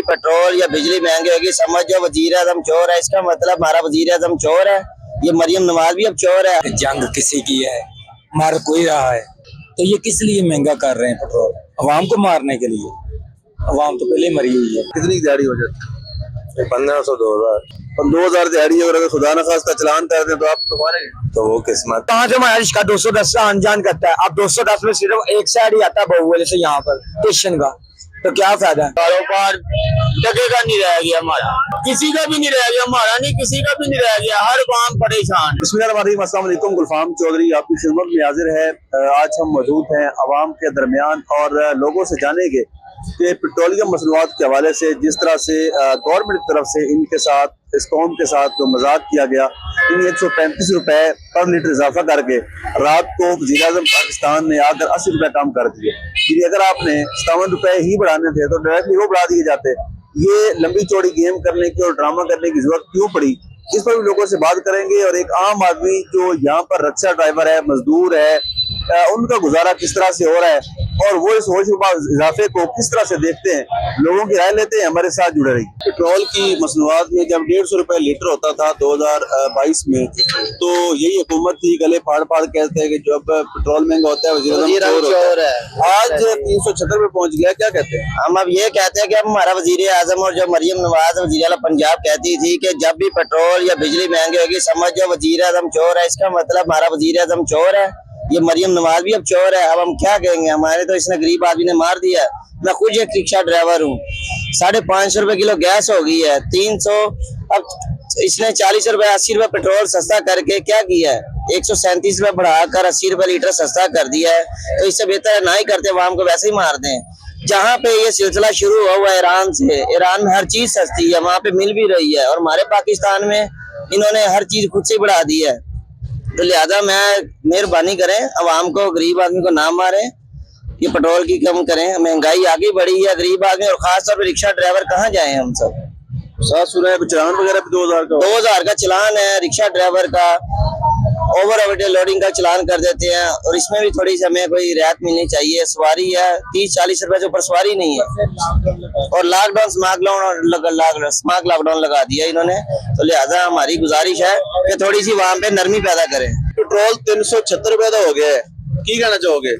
भी पेट्रोल या बिजली महंगी होगी समझ जाओ वजीर आजम चोर है। इसका मतलब हमारा वजीर आजम चोर है, ये मरियम नवाज भी अब चोर है। जंग किसी की है, मार कोई रहा है, तो ये किस लिए महंगा कर रहे हैं पेट्रोल? अवाम को मारने के लिए। अवाम तो पहले मरी हुई है। कितनी दिहाड़ी हो जाती है? 1500 2000। 2000 दिहाड़ी है, अगर खुदा न खास्ता चलान कर दें तो आप तो मारेंगे? तो वो किस्मत। कहाँ से महाराज का 210 का अनजान करता है। अब 210 में सिर्फ एक साइड ही आता है बहुवले से यहाँ पर स्टेशन का, तो क्या फायदा है? कारोबार टके का नहीं रह गया हमारा, किसी का भी नहीं रह गया, हमारा नहीं किसी का भी नहीं रह गया, हर काम परेशान। बिस्मिल्लाहिर्रहमानिर्रहीम, अस्सलाम वालेकुम। गुलफाम चौधरी आपकी खिदमत में हाजिर है। आज हम मौजूद हैं अवाम के दरमियान और लोगों से जानेंगे कि पेट्रोलियम मसनूआत के हवाले से जिस तरह से गवर्नमेंट की तरफ से इनके साथ, इस कौम के साथ जो मजाक किया गया, इन 135 रुपए पर लीटर इजाफा करके रात को वज़ीर आज़म पाकिस्तान ने आकर 80 रुपए कम कर दिए। फिर अगर आपने 57 रुपए ही बढ़ाने थे तो डायरेक्टली वो बढ़ा दिए जाते। ये लंबी चौड़ी गेम करने की और ड्रामा करने की जरूरत क्यों पड़ी, इस पर भी लोगों से बात करेंगे। और एक आम आदमी जो यहाँ पर रिक्शा ड्राइवर है, मजदूर है, उनका गुजारा किस तरह से हो रहा है और वो इस इजाफे को किस तरह से देखते हैं, लोगों की राय लेते हैं। हमारे साथ जुड़े रहिए। पेट्रोल की मसनूआत में जब 150 रुपए लीटर होता था 2022 में, तो यही हुकूमत थी गले फाड़ फाड़ कहते हैं कि जब पेट्रोल महंगा होता है वज़ीर आज़म चोर है। आज 376 रुपए पहुंच गया, क्या कहते हैं? हम अब ये कहते हैं कि अब हमारा वजीर आजम और जो मरियम नवाज वजीर आला पंजाब कहती थी कि जब भी पेट्रोल या बिजली महंगी होगी समझ जाओ वजीर आजम चोर है। इसका मतलब हमारा वजीर आजम चोर है, ये मरियम नवाज भी अब चोर है। अब हम क्या कहेंगे, हमारे तो इसने गरीब आदमी ने मार दिया। मैं खुद एक रिक्शा ड्राइवर हूँ, 550 रुपए किलो गैस हो गई है, 300। अब इसने 40 रुपए 80 रुपए पेट्रोल सस्ता करके क्या किया है, 137 रुपए बढ़ाकर 80 रुपए लीटर सस्ता कर दिया है। तो इससे बेहतर है ना ही करते, आवाम को वैसे ही मार दें। जहाँ पे ये सिलसिला शुरू हुआ हुआ ईरान से, ईरान में हर चीज सस्ती है, वहाँ पे मिल भी रही है, और हमारे पाकिस्तान में इन्होंने हर चीज खुद से बढ़ा दी है। तो लिहाजा मैं मेहरबानी करें, अवाम को, गरीब आदमी को ना मारें, ये पेट्रोल की कम करें। महंगाई आगे बढ़ी है, गरीब आदमी और खासतौर पर रिक्शा ड्राइवर कहाँ जाए हम सब। साथ सुना है चलान वगैरह भी 2000 का चलान है रिक्शा ड्राइवर का, ओवर लोडिंग का चलान कर देते हैं। और इसमें भी थोड़ी सी हमें कोई रियायत मिलनी चाहिए। सवारी है 30-40 रुपए से ऊपर सवारी नहीं है, और लॉकडाउन स्मार्ट लॉकडाउन लगा दिया इन्होंने। तो लिहाजा हमारी गुजारिश है कि थोड़ी सी वहाँ पे नरमी पैदा करें। पेट्रोल 376 रुपए का हो गया है, की कहना चाहोगे?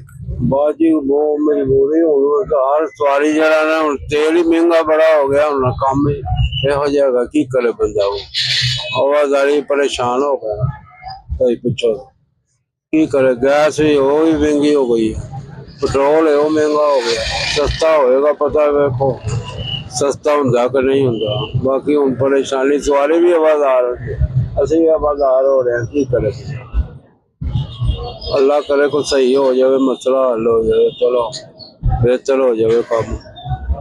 बाजी वो मजबूरी हो गई, हर सवारी जरा ना तेल ही महंगा बड़ा हो गया, उन काम में हो जाएगा की करे बंदा, आवाजारी परेशान हो गया। पूछो की करे, गैस ही वो भी महंगी हो गई है, पेट्रोल है वो महंगा हो गया। सस्ता होएगा पता देखो, सस्ता होंदा कि नहीं होंदा। बाकी हम परेशानी सवारी भी आवाजार असि भी आवाजार हो रहे हैं, की करे। अल्लाह करे को सही हो जाए, मसला हल हो जाए, चलो बेहतर हो जाए काम।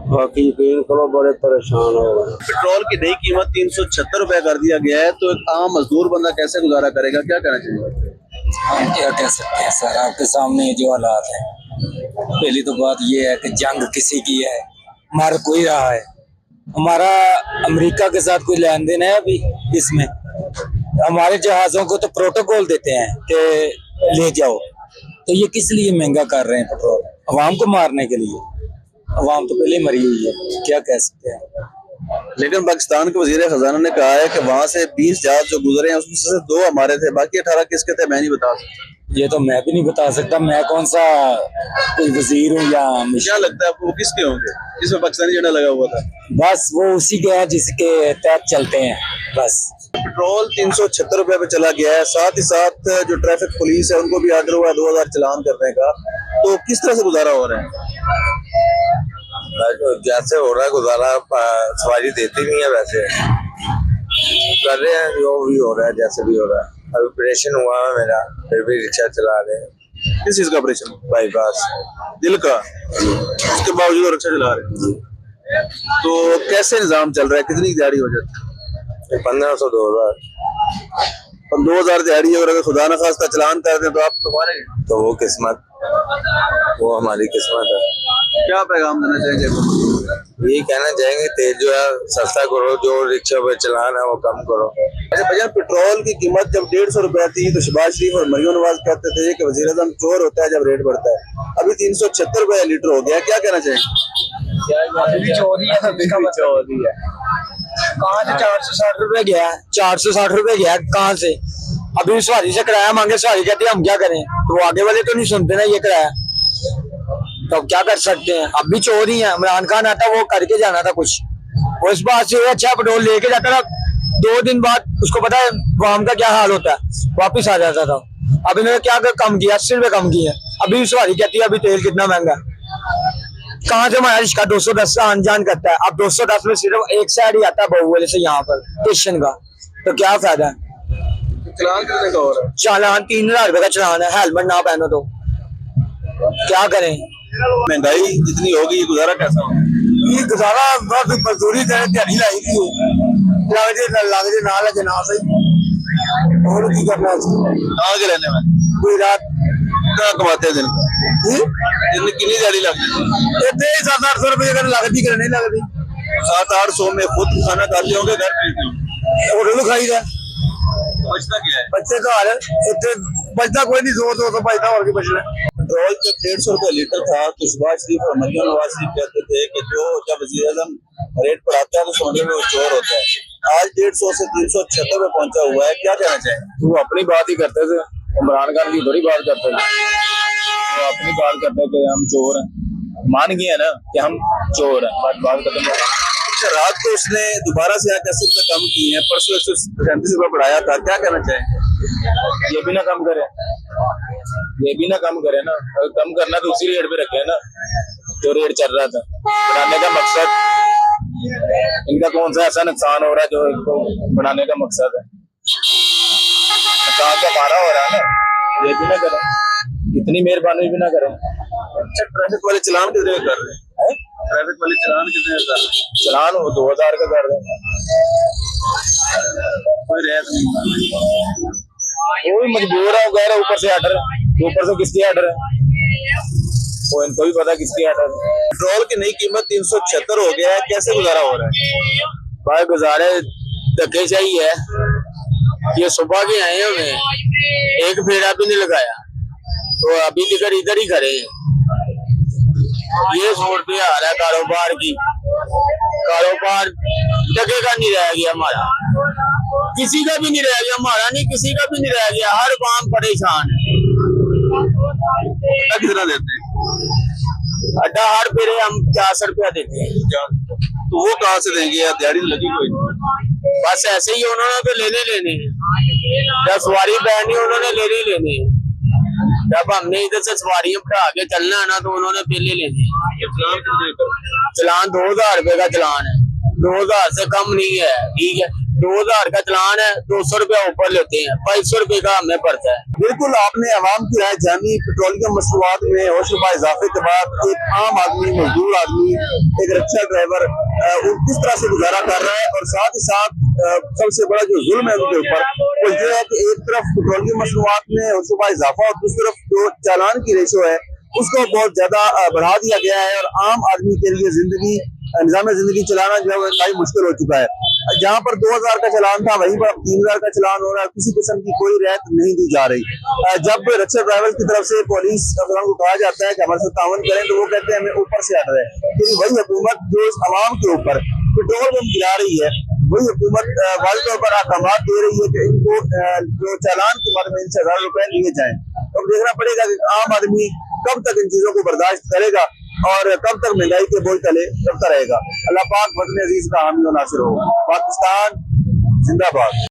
बाकी यकीन करो बड़े परेशान हो गए। पेट्रोल की नई कीमत 376 रुपए कर दिया गया है, तो एक आम मजदूर बंदा कैसे गुजारा करेगा, क्या कहना चाहिए? हम क्या कह सकते हैं सर, आपके सामने जो हालात है। पहली तो बात ये है कि जंग किसी की है, मार कोई रहा है। हमारा अमेरिका के साथ कोई लेन देन है अभी इसमें? हमारे जहाजों को तो प्रोटोकॉल देते हैं कि ले जाओ, तो ये किस लिए महंगा कर रहे हैं पेट्रोल? अवाम को मारने के लिए। अवाम तो पहले मरी हुई है, क्या कह सकते हैं। लेकिन पाकिस्तान के वजीर खजाना ने कहा है कि वहाँ से 20 जहाज जो गुजरे हैं उसमें से 2 हमारे थे, बाकी 18 किसके थे मैं नहीं बता सकता। ये तो मैं भी नहीं बता सकता, मैं कौन सा कोई वजीर हूँ या क्या लगता है आपको वो किसके होंगे जिसमें पाकिस्तानी झंडा लगा हुआ था? बस वो उसी के हैं जिसके तहत चलते हैं बस। पेट्रोल 376 रुपए पे चला गया है, साथ ही साथ जो ट्रैफिक पुलिस है उनको भी आर्डर हुआ है 2000 चलान करने का। तो किस तरह से गुजारा हो रहा है? जैसे हो रहा है गुजारा, सवारी देती नहीं है, वैसे कर रहे हैं जो भी हो रहा है, जैसे भी हो रहा है। अभी ऑपरेशन हुआ है मेरा, फिर भी रिक्शा चला रहे हैं। किस चीज का ऑपरेशन? बाईपास दिल का, उसके बावजूद रिक्शा चला रहे हैं। तो कैसे निजाम चल रहा है, कितनी दिहाड़ी हो जाती है? 1500 2000। 2000 दिहाड़ी है, और अगर खुदा न खास्ता चलान कर दें तो आप तो मारेंगे? तो वो किस्मत, वो हमारी किस्मत है। क्या पैगाम देना चाहेंगे? ये कहना चाहेंगे तेल जो है सस्ता करो, जो रिक्शा पे चलान है वो कम करो। अच्छा भैया, पेट्रोल की कीमत जब 150 रुपए थी तो शहबाज शरीफ और मरियम नवाज कहते थे कि वजीर आजम चोर होता है जब रेट बढ़ता है। अभी 376 रुपए लीटर हो गया, क्या कहना चाहेंगे? अभी भी चोरी है, अभी भी चोरी है। कहाँ से 460 रुपए गया है, 460 रुपए गया है, कहाँ से? अभी सवारी से किराया मांगे, सवारी कहती है हम क्या करें, तो वो आगे वाले तो नहीं सुनते ना ये किराया, तो अब क्या कर सकते हैं। अब भी चोरी है। इमरान खान आता वो करके जाना था कुछ, वो इस बात से अच्छा पेट्रोल लेके जाता था, 2 दिन बाद उसको पता है वाम का क्या हाल होता है, वापिस आ जाता था। अब इन्होंने क्या कम किया, 80 रुपए कम किए। अभी सवारी कहती है अभी तेल कितना महंगा है। कहाँ से हमारा रिश्ता 210 से आन जान करता है। अब 210 में सिर्फ एक साइड ही आता है बहुवले से यहाँ पर स्टेशन का, तो क्या फायदा है। चलान कितने का हो रहा है? चालान 3000 रुपए का चलान है, हेलमेट ना पहनो तो क्या करें। महंगाई जितनी होगी ये गुजारा कैसा होगा? ये गुजारा बस मजदूरी करे, दिहाड़ी लाई थी लग जे ना लगे ना सही, और की करना है। कहाँ के रहने वाले? गुजरात कितना कमाते हैं दिन का? दिन में कितनी दिहाड़ी लगती है? 700-800 रुपए अगर लगती करने लगती, 700-800 में खुद खाना खाते होंगे, घर पे होटल तो खाई रहा बचता क्या है? बच्चे घर इतने बचता कोई नहीं, 200 बचता और की बचना। पेट्रोल जब 150 रुपए लीटर था तो शहबाज शरीफ और मरियम नवाज शरीफ कहते थे कि जो जब वज़ीर आज़म रेट बढ़ाता है तो समझने में वो चोर होता है। आज 150 से 376 पे पहुंचा हुआ है, क्या कहना चाहेंगे? वो अपनी बात ही करते थे, इमरान खान की थोड़ी बात करते थे। वो अपनी बात करते कि हम चोर हैं, मान गए ना कि हम चोर हैं, बात खत्म हो गई। रात को उसने दोबारा से आज 80 रुपए कम किए हैं, परसों 137 रुपए बढ़ाया था, क्या कहना चाहेंगे? ये भी ना कम करे, ये भी ना कम करे ना, अगर कम करना तो उसी रेट पे रखे ना जो रेट चल रहा था। बढ़ाने का मकसद इनका कौन सा ऐसा नुकसान हो रहा है जो इनको बढ़ाने का मकसद है? नुकसान तो हमारा हो रहा है ना, ये भी ना करें, इतनी मेहरबानी भी ना करें। अच्छा, ट्रैफिक वाले चलान कितने का कर रहे हैं? ट्रैफिक वाले चलान कितने का कर रहे हैं? चलान वो 2000 का कर दें, कोई रियायत नहीं। वो भी मजबूर है, वगैरह ऊपर से ऑर्डर है, ऊपर से किसकी ऑर्डर है वो इनको भी पता किसकी ऑर्डर है। पेट्रोल की नई कीमत 376 हो गया है, कैसे गुजारा हो रहा है? भाई गुजारे धक्के चाहिए है, ये सुबह के आए हमें एक फेरा भी नहीं लगाया, तो अभी टिकट इधर ही खड़े हैं। ये सूरत हाल है कारोबार की, कारोबार टके का नहीं रह गया हमारा, किसी का भी नहीं रह गया, हमारा नहीं किसी का भी नहीं रह गया, हर काम परेशान है। कितना देते हैं? अड्डा हर फेरे हम 400 रुपया देते हैं। तो वो कहाँ से देंगे यार, दिहाड़ी तो लगी कोई। बस ऐसे ही उन्होंने तो लेने हैं, जब सवारी बहनी उन्होंने लेने हैं, जब हमने इधर से सवारियां बढ़ा के चलना है ना तो उन्होंने पहले लेने हैं। चलान 2000 रुपए का चलान है, 2000 से कम नहीं है, ठीक है, 2000 का चलान है, 200 रुपया ऊपर लेते हैं, 500 रुपए का हमें पड़ता है। बिल्कुल आपने आवाम की राय जानी। पेट्रोलियम मसनूआत में होशरुबा इजाफे के बाद एक आम आदमी, मजदूर आदमी, एक रिक्शा ड्राइवर किस तरह से गुजारा कर रहा है, और साथ ही साथ सबसे बड़ा जो जुल्म है उनके ऊपर वो ये है कि एक तरफ पेट्रोलियम मसनूआत में होशरुबा इजाफा और दूसरी तरफ जो चालान की रेशो है उसको बहुत ज्यादा बढ़ा दिया गया है, और आम आदमी के लिए निजाम जिंदगी चलाना जो है काफी मुश्किल हो चुका है। जहाँ पर 2000 का चलान था वहीं पर 3000 का चलान हो रहा है, किसी किस्म की कोई रियायत नहीं दी जा रही। जब रिक्शा ड्राइवर की तरफ से पुलिस अफसरों को कहा जाता है कि हमारे साथ ताउन करें तो वो कहते हैं हमें ऊपर से ऑर्डर है, क्योंकि वही हुकूमत जो इस आवाम के ऊपर पेट्रोल पंप गिरा रही है, वही हुकूमत वाज़ेह तौर पर अहकामात दे रही है कि इनको जो चालान के बारे में इनसे 1000 रुपए लिए जाए। तो देखना पड़ेगा कि आम आदमी कब तक इन चीजों को बर्दाश्त करेगा और कब तक महंगाई के बोझ तले दबता रहेगा। अल्लाह पाक वतन अजीज का हामी और नासिर हो। पाकिस्तान जिंदाबाद।